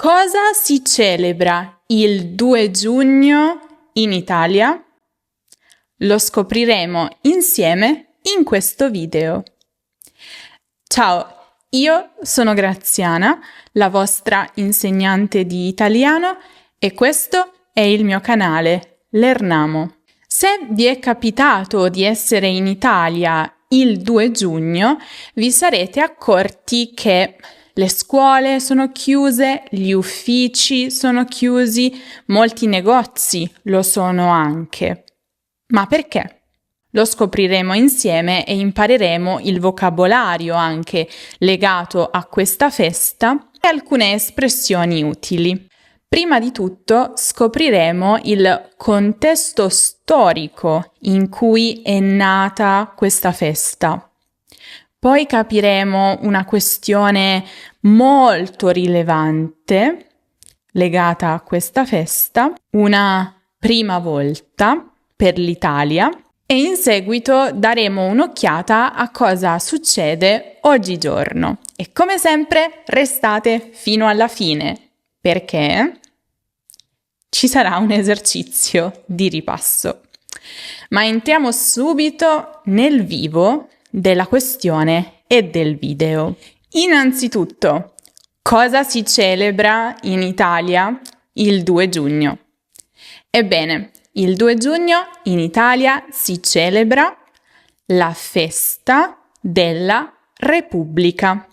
Cosa si celebra il 2 giugno in Italia? Lo scopriremo insieme in questo video. Ciao, io sono Graziana, la vostra insegnante di italiano, e questo è il mio canale, Lernamo. Se vi è capitato di essere in Italia il 2 giugno, vi sarete accorti che le scuole sono chiuse, gli uffici sono chiusi, molti negozi lo sono anche. Ma perché? Lo scopriremo insieme e impareremo il vocabolario anche legato a questa festa e alcune espressioni utili. Prima di tutto scopriremo il contesto storico in cui è nata questa festa. Poi capiremo una questione molto rilevante legata a questa festa, una prima volta per l'Italia, e in seguito daremo un'occhiata a cosa succede oggigiorno. E come sempre restate fino alla fine, perché ci sarà un esercizio di ripasso. Ma entriamo subito nel vivo della questione e del video. Innanzitutto, cosa si celebra in Italia il 2 giugno? Ebbene, il 2 giugno in Italia si celebra la festa della Repubblica.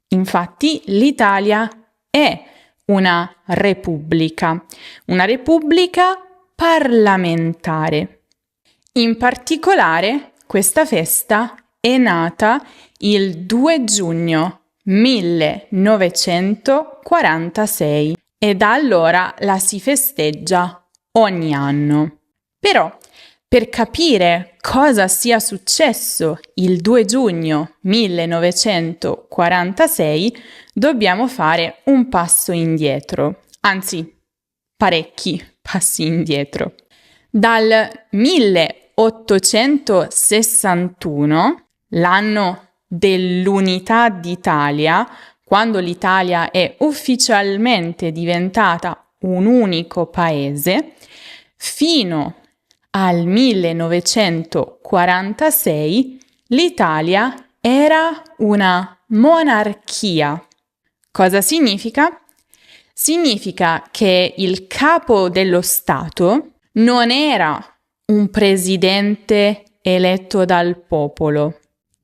Infatti, l'Italia è una repubblica parlamentare. In particolare, questa festa è nata il 2 giugno 1946 e da allora la si festeggia ogni anno. Però, per capire cosa sia successo il 2 giugno 1946, dobbiamo fare un passo indietro, anzi, parecchi passi indietro. Dal 1861, l'anno dell'Unità d'Italia, quando l'Italia è ufficialmente diventata un unico paese, fino al 1946 l'Italia era una monarchia. Cosa significa? Significa che il capo dello Stato non era un presidente eletto dal popolo,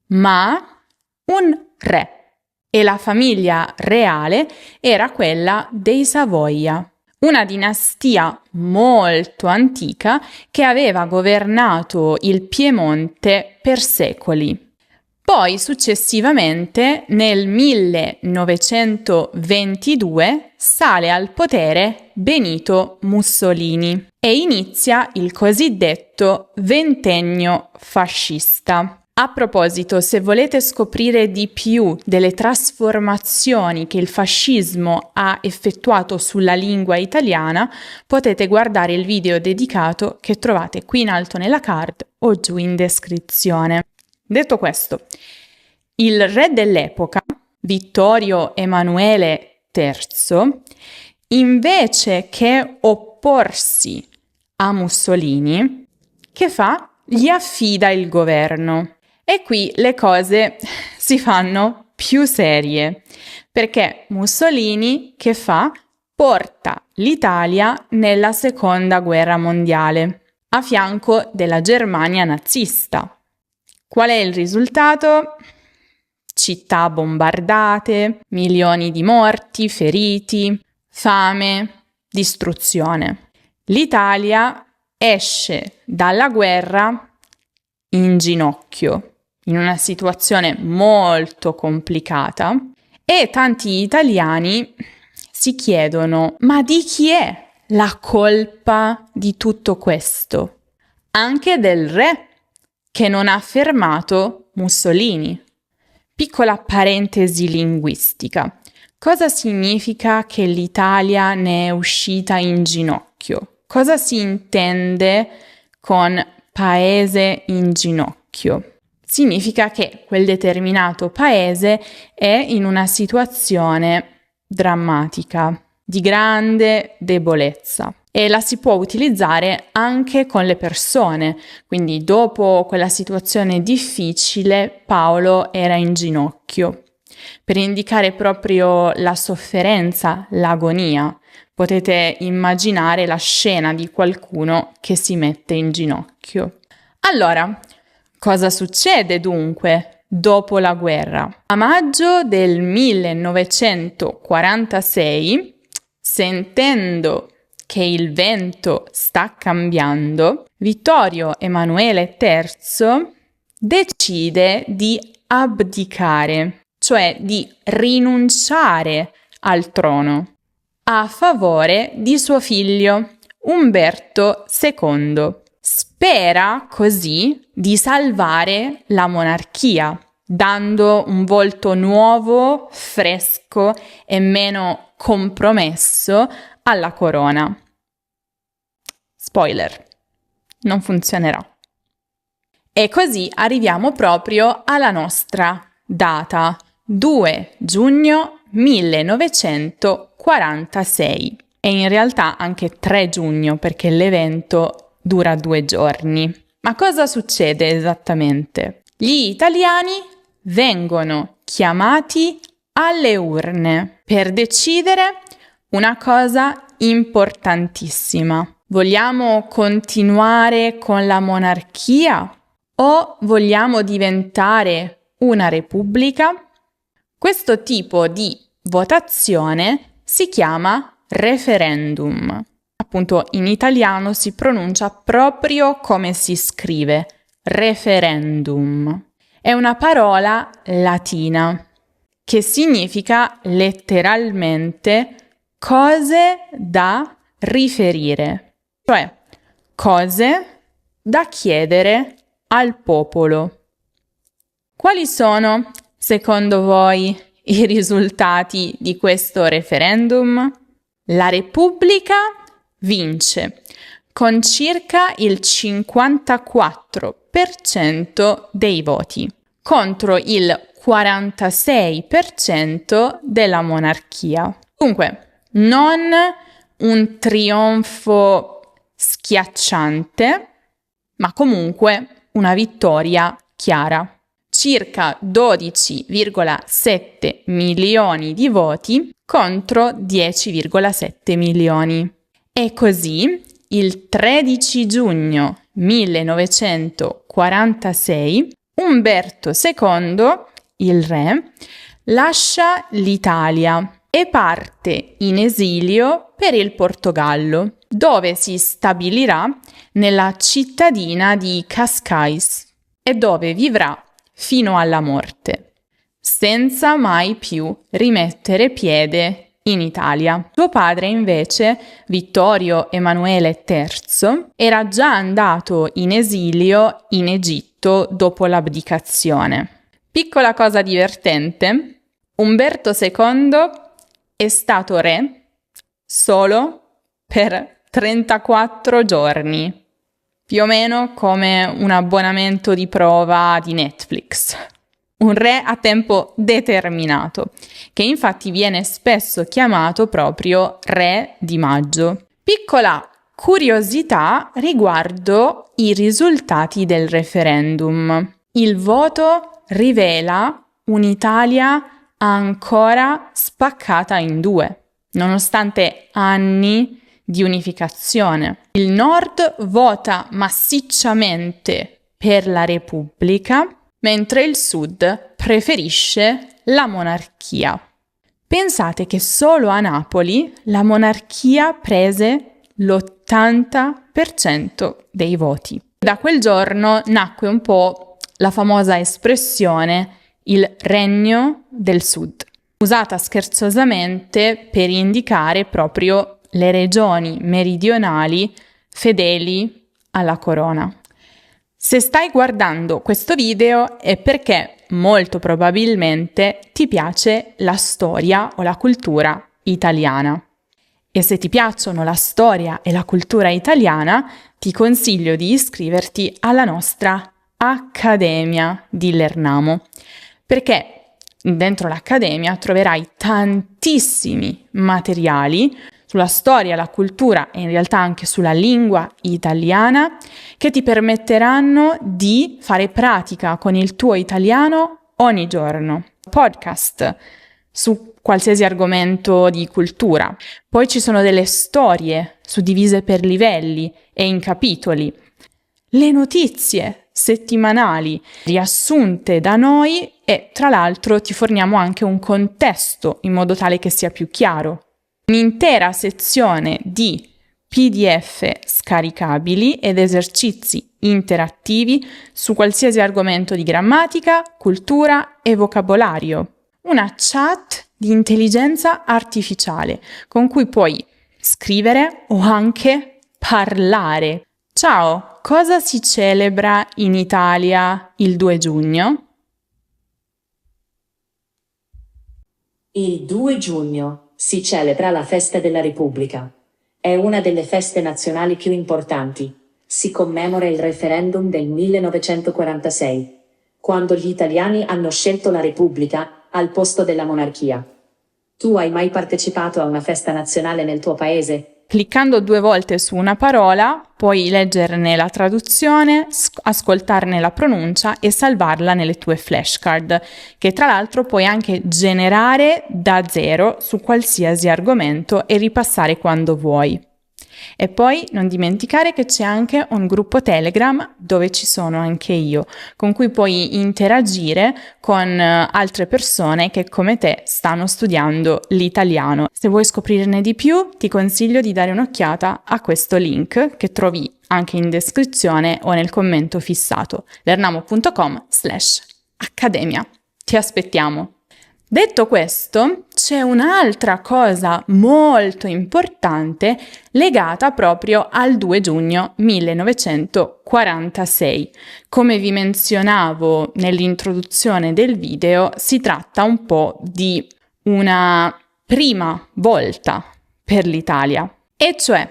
ma un re, e la famiglia reale era quella dei Savoia, una dinastia molto antica che aveva governato il Piemonte per secoli. Poi successivamente, nel 1922, sale al potere Benito Mussolini e inizia il cosiddetto ventennio fascista. A proposito, se volete scoprire di più delle trasformazioni che il fascismo ha effettuato sulla lingua italiana, potete guardare il video dedicato che trovate qui in alto nella card o giù in descrizione. Detto questo, il re dell'epoca, Vittorio Emanuele III, invece che opporsi a Mussolini, che fa? Gli affida il governo. E qui le cose si fanno più serie, perché Mussolini che fa? Porta l'Italia nella seconda guerra mondiale, a fianco della Germania nazista. Qual è il risultato? Città bombardate, milioni di morti, feriti, fame, distruzione. L'Italia esce dalla guerra in ginocchio, in una situazione molto complicata, e tanti italiani si chiedono: ma di chi è la colpa di tutto questo? Anche del re, che non ha fermato Mussolini. Piccola parentesi linguistica. Cosa significa che l'Italia ne è uscita in ginocchio? Cosa si intende con paese in ginocchio? Significa che quel determinato paese è in una situazione drammatica, di grande debolezza e la si può utilizzare anche con le persone. Quindi dopo quella situazione difficile Paolo era in ginocchio per indicare proprio la sofferenza, l'agonia. Potete immaginare la scena di qualcuno che si mette in ginocchio. Allora, cosa succede dunque dopo la guerra? A maggio del 1946, sentendo che il vento sta cambiando, Vittorio Emanuele III decide di abdicare, cioè di rinunciare al trono, a favore di suo figlio Umberto II. Spera così di salvare la monarchia, dando un volto nuovo, fresco e meno compromesso alla corona. Spoiler, non funzionerà. E così arriviamo proprio alla nostra data, 2 giugno 1946. E in realtà anche 3 giugno perché l'evento dura 2 giorni. Ma cosa succede esattamente? Gli italiani vengono chiamati alle urne per decidere una cosa importantissima. Vogliamo continuare con la monarchia o vogliamo diventare una repubblica? Questo tipo di votazione si chiama referendum. Appunto, in italiano si pronuncia proprio come si scrive, referendum. È una parola latina che significa letteralmente cose da riferire, cioè cose da chiedere al popolo. Quali sono, secondo voi, i risultati di questo referendum? La Repubblica vince con circa il 54% dei voti, contro il 46% della monarchia. Dunque, non un trionfo schiacciante, ma comunque una vittoria chiara. Circa 12,7 milioni di voti contro 10,7 milioni. E così, il 13 giugno 1946, Umberto II, il re, lascia l'Italia e parte in esilio per il Portogallo, dove si stabilirà nella cittadina di Cascais e dove vivrà fino alla morte, senza mai più rimettere piede in Italia. Suo padre, invece, Vittorio Emanuele III, era già andato in esilio in Egitto dopo l'abdicazione. Piccola cosa divertente, Umberto II è stato re solo per 34 giorni. Più o meno come un abbonamento di prova di Netflix. Un re a tempo determinato, che infatti viene spesso chiamato proprio re di maggio. Piccola curiosità riguardo i risultati del referendum. Il voto rivela un'Italia ancora spaccata in due, nonostante anni di unificazione. Il Nord vota massicciamente per la Repubblica, mentre il Sud preferisce la monarchia. Pensate che solo a Napoli la monarchia prese l'80% dei voti. Da quel giorno nacque un po' la famosa espressione il Regno del Sud, usata scherzosamente per indicare proprio le regioni meridionali fedeli alla corona. Se stai guardando questo video è perché molto probabilmente ti piace la storia o la cultura italiana. E se ti piacciono la storia e la cultura italiana, ti consiglio di iscriverti alla nostra Accademia di Lernamo, perché dentro l'Accademia troverai tantissimi materiali sulla storia, la cultura e in realtà anche sulla lingua italiana che ti permetteranno di fare pratica con il tuo italiano ogni giorno. Podcast su qualsiasi argomento di cultura. Poi ci sono delle storie suddivise per livelli e in capitoli. Le notizie settimanali riassunte da noi e tra l'altro ti forniamo anche un contesto in modo tale che sia più chiaro. Un'intera sezione di PDF scaricabili ed esercizi interattivi su qualsiasi argomento di grammatica, cultura e vocabolario. Una chat di intelligenza artificiale con cui puoi scrivere o anche parlare. Ciao, cosa si celebra in Italia il 2 giugno? Il 2 giugno si celebra la festa della Repubblica. È una delle feste nazionali più importanti. Si commemora il referendum del 1946, quando gli italiani hanno scelto la Repubblica al posto della monarchia. Tu hai mai partecipato a una festa nazionale nel tuo paese? Cliccando 2 volte su una parola, puoi leggerne la traduzione, ascoltarne la pronuncia e salvarla nelle tue flashcard, che tra l'altro puoi anche generare da zero su qualsiasi argomento e ripassare quando vuoi. E poi non dimenticare che c'è anche un gruppo Telegram dove ci sono anche io, con cui puoi interagire con altre persone che come te stanno studiando l'italiano. Se vuoi scoprirne di più, ti consiglio di dare un'occhiata a questo link che trovi anche in descrizione o nel commento fissato, learnamo.com/accademia. Ti aspettiamo! Detto questo, c'è un'altra cosa molto importante legata proprio al 2 giugno 1946. Come vi menzionavo nell'introduzione del video, si tratta un po' di una prima volta per l'Italia, e cioè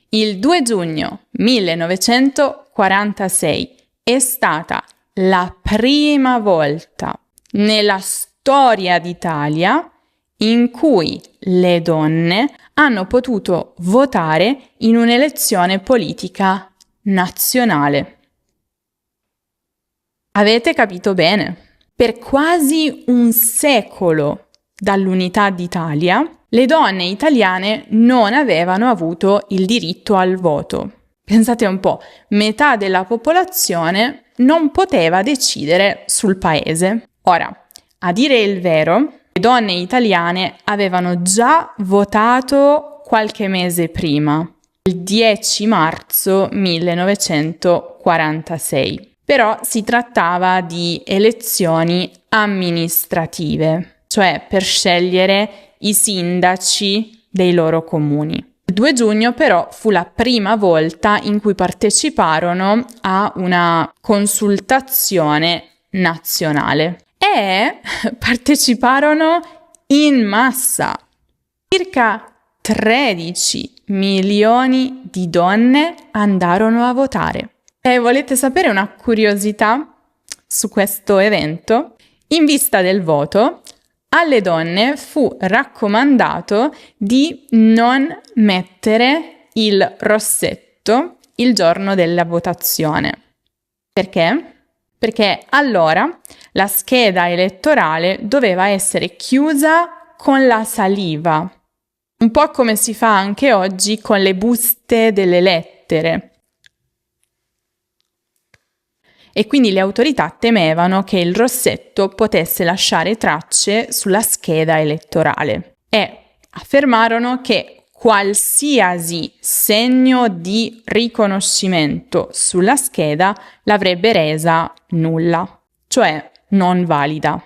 il 2 giugno 1946 è stata la prima volta nella storia d'Italia in cui le donne hanno potuto votare in un'elezione politica nazionale. Avete capito bene? Per quasi un secolo dall'unità d'Italia, le donne italiane non avevano avuto il diritto al voto. Pensate un po', metà della popolazione non poteva decidere sul paese. Ora, a dire il vero, le donne italiane avevano già votato qualche mese prima, il 10 marzo 1946. Però si trattava di elezioni amministrative, cioè per scegliere i sindaci dei loro comuni. Il 2 giugno però fu la prima volta in cui parteciparono a una consultazione nazionale. E parteciparono in massa. Circa 13 milioni di donne andarono a votare. E volete sapere una curiosità su questo evento? In vista del voto, alle donne fu raccomandato di non mettere il rossetto il giorno della votazione. Perché? Perché allora la scheda elettorale doveva essere chiusa con la saliva, un po' come si fa anche oggi con le buste delle lettere. E quindi le autorità temevano che il rossetto potesse lasciare tracce sulla scheda elettorale e affermarono che qualsiasi segno di riconoscimento sulla scheda l'avrebbe resa nulla, cioè non valida.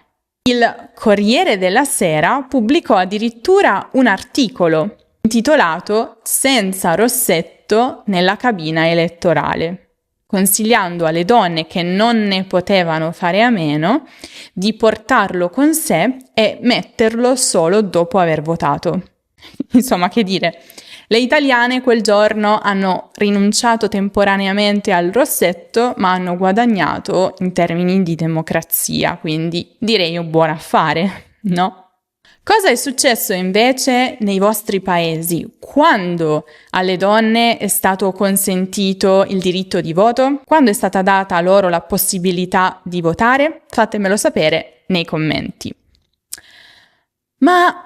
Il Corriere della Sera pubblicò addirittura un articolo intitolato "Senza rossetto nella cabina elettorale", consigliando alle donne che non ne potevano fare a meno di portarlo con sé e metterlo solo dopo aver votato. Insomma, che dire, Le italiane quel giorno hanno rinunciato temporaneamente al rossetto, ma hanno guadagnato in termini di democrazia, quindi direi un buon affare, no? Cosa è successo invece nei vostri paesi quando alle donne è stato consentito il diritto di voto? Quando è stata data loro la possibilità di votare? Fatemelo sapere nei commenti. Ma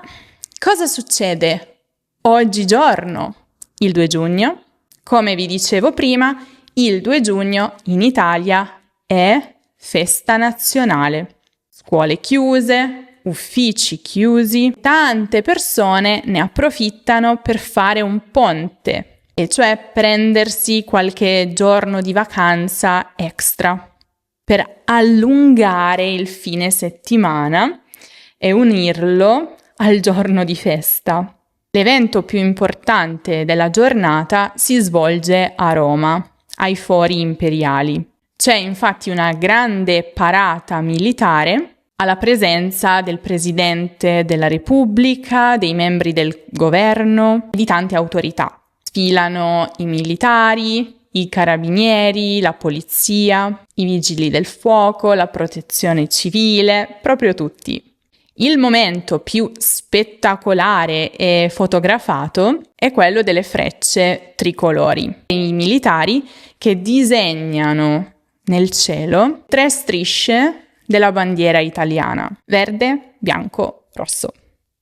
cosa succede oggigiorno, il 2 giugno? Come vi dicevo prima, il 2 giugno in Italia è festa nazionale. Scuole chiuse, uffici chiusi, tante persone ne approfittano per fare un ponte, e cioè prendersi qualche giorno di vacanza extra per allungare il fine settimana e unirlo al giorno di festa. L'evento più importante della giornata si svolge a Roma, ai Fori Imperiali. C'è infatti una grande parata militare alla presenza del Presidente della Repubblica, dei membri del governo e di tante autorità. Sfilano i militari, i carabinieri, la polizia, i vigili del fuoco, la protezione civile, proprio tutti. Il momento più spettacolare e fotografato è quello delle frecce tricolori. I militari che disegnano nel cielo 3 strisce della bandiera italiana: verde, bianco, rosso.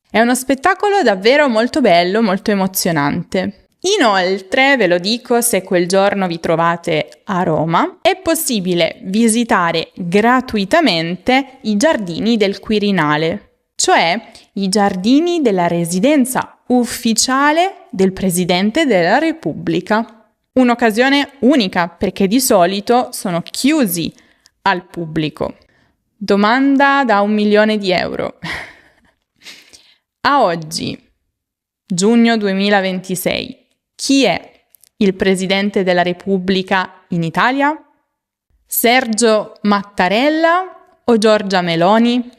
È uno spettacolo davvero molto bello, molto emozionante. Inoltre, ve lo dico, se quel giorno vi trovate a Roma, è possibile visitare gratuitamente i giardini del Quirinale, cioè i giardini della residenza ufficiale del Presidente della Repubblica. Un'occasione unica, perché di solito sono chiusi al pubblico. Domanda da 1 milione di euro. A oggi, giugno 2026, chi è il Presidente della Repubblica in Italia? Sergio Mattarella o Giorgia Meloni?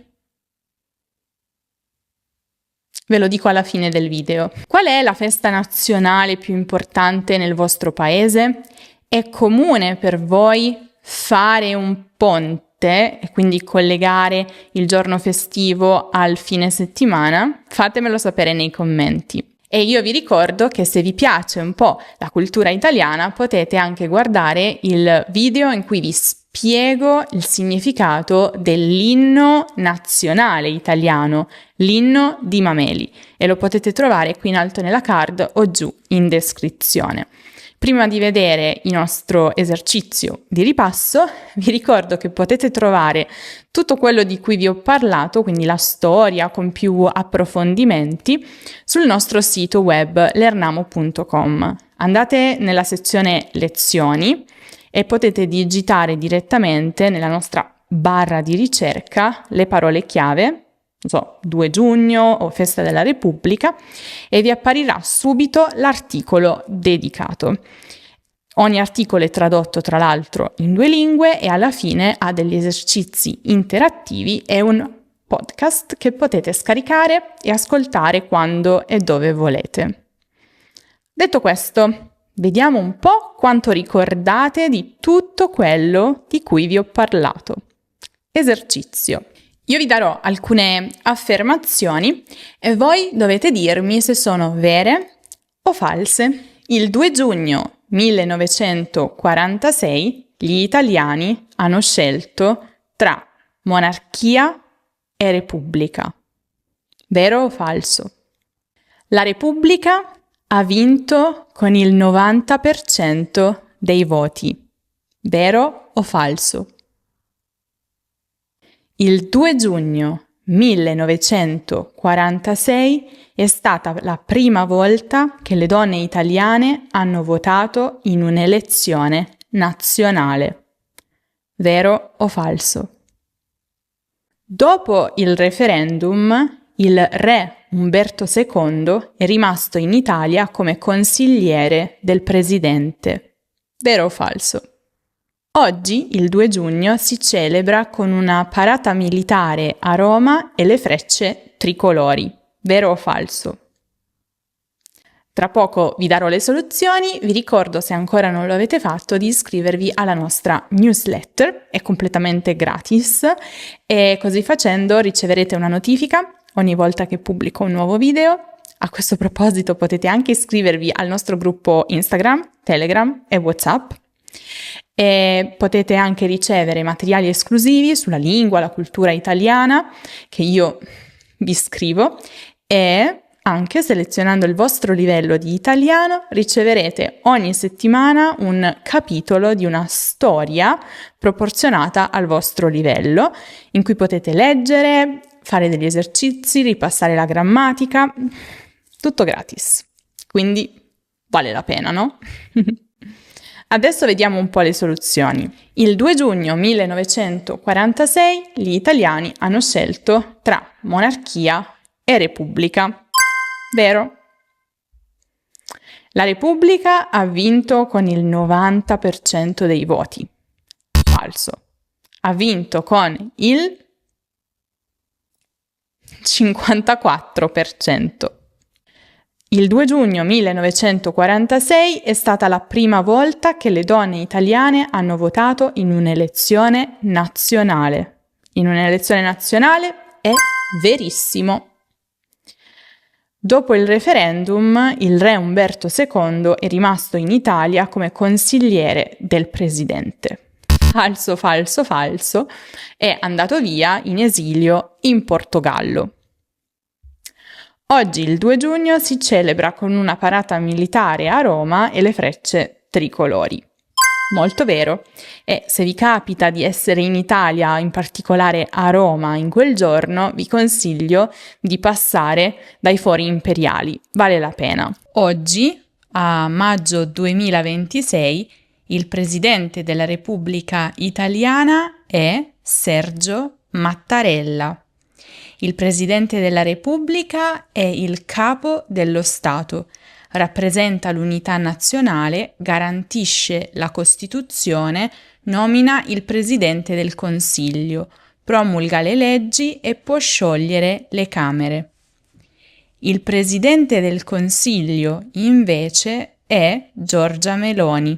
Ve lo dico alla fine del video. Qual è la festa nazionale più importante nel vostro paese? È comune per voi fare un ponte e quindi collegare il giorno festivo al fine settimana? Fatemelo sapere nei commenti. E io vi ricordo che se vi piace un po' la cultura italiana potete anche guardare il video in cui vi spiego il significato dell'inno nazionale italiano, l'inno di Mameli, e lo potete trovare qui in alto nella card o giù in descrizione. Prima di vedere il nostro esercizio di ripasso, vi ricordo che potete trovare tutto quello di cui vi ho parlato, quindi la storia con più approfondimenti, sul nostro sito web learnamo.com. Andate nella sezione lezioni e potete digitare direttamente nella nostra barra di ricerca le parole chiave, 2 giugno o Festa della Repubblica, e vi apparirà subito l'articolo dedicato. Ogni articolo è tradotto tra l'altro in 2 lingue e alla fine ha degli esercizi interattivi e un podcast che potete scaricare e ascoltare quando e dove volete. Detto questo, vediamo un po' quanto ricordate di tutto quello di cui vi ho parlato. Esercizio. Io vi darò alcune affermazioni e voi dovete dirmi se sono vere o false. Il 2 giugno 1946 gli italiani hanno scelto tra monarchia e repubblica. Vero o falso? La Repubblica ha vinto con il 90% dei voti. Vero o falso? Il 2 giugno 1946 è stata la prima volta che le donne italiane hanno votato in un'elezione nazionale. Vero o falso? Dopo il referendum, il re Umberto II è rimasto in Italia come consigliere del presidente. Vero o falso? Oggi, il 2 giugno, si celebra con una parata militare a Roma e le frecce tricolori. Vero o falso? Tra poco vi darò le soluzioni, vi ricordo, se ancora non lo avete fatto, di iscrivervi alla nostra newsletter, è completamente gratis e così facendo riceverete una notifica ogni volta che pubblico un nuovo video. A questo proposito potete anche iscrivervi al nostro gruppo Instagram, Telegram e WhatsApp e potete anche ricevere materiali esclusivi sulla lingua, la cultura italiana che io vi scrivo e anche selezionando il vostro livello di italiano riceverete ogni settimana un capitolo di una storia proporzionata al vostro livello in cui potete leggere, fare degli esercizi, ripassare la grammatica, tutto gratis. Quindi vale la pena, no? Adesso vediamo un po' le soluzioni. Il 2 giugno 1946 gli italiani hanno scelto tra monarchia e repubblica. Vero? La Repubblica ha vinto con il 90% dei voti. Falso. Ha vinto con il 54%. Il 2 giugno 1946 è stata la prima volta che le donne italiane hanno votato in un'elezione nazionale. In un'elezione nazionale è verissimo. Dopo il referendum, il re Umberto II è rimasto in Italia come consigliere del presidente. Falso, falso, falso. È andato via in esilio in Portogallo. Oggi, il 2 giugno, si celebra con una parata militare a Roma e le frecce tricolori. Molto vero. E se vi capita di essere in Italia, in particolare a Roma, in quel giorno, vi consiglio di passare dai fori imperiali. Vale la pena. Oggi, a maggio 2026, il presidente della Repubblica Italiana è Sergio Mattarella. Il presidente della Repubblica è il capo dello Stato. Rappresenta l'unità nazionale, garantisce la Costituzione, nomina il Presidente del Consiglio, promulga le leggi e può sciogliere le Camere. Il Presidente del Consiglio, invece, è Giorgia Meloni.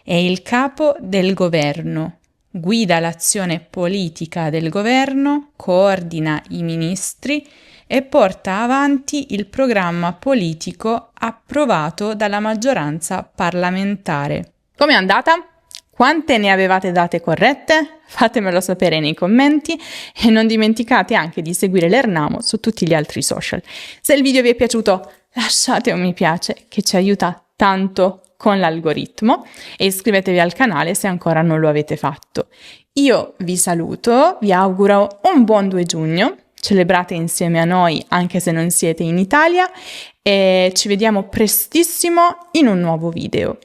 È il capo del governo, guida l'azione politica del governo, coordina i ministri e porta avanti il programma politico approvato dalla maggioranza parlamentare. Com'è andata? Quante ne avevate date corrette? Fatemelo sapere nei commenti e non dimenticate anche di seguire l'Ernamo su tutti gli altri social. Se il video vi è piaciuto, lasciate un mi piace che ci aiuta tanto con l'algoritmo e iscrivetevi al canale se ancora non lo avete fatto. Io vi saluto, vi auguro un buon 2 giugno. Celebrate insieme a noi anche se non siete in Italia e ci vediamo prestissimo in un nuovo video.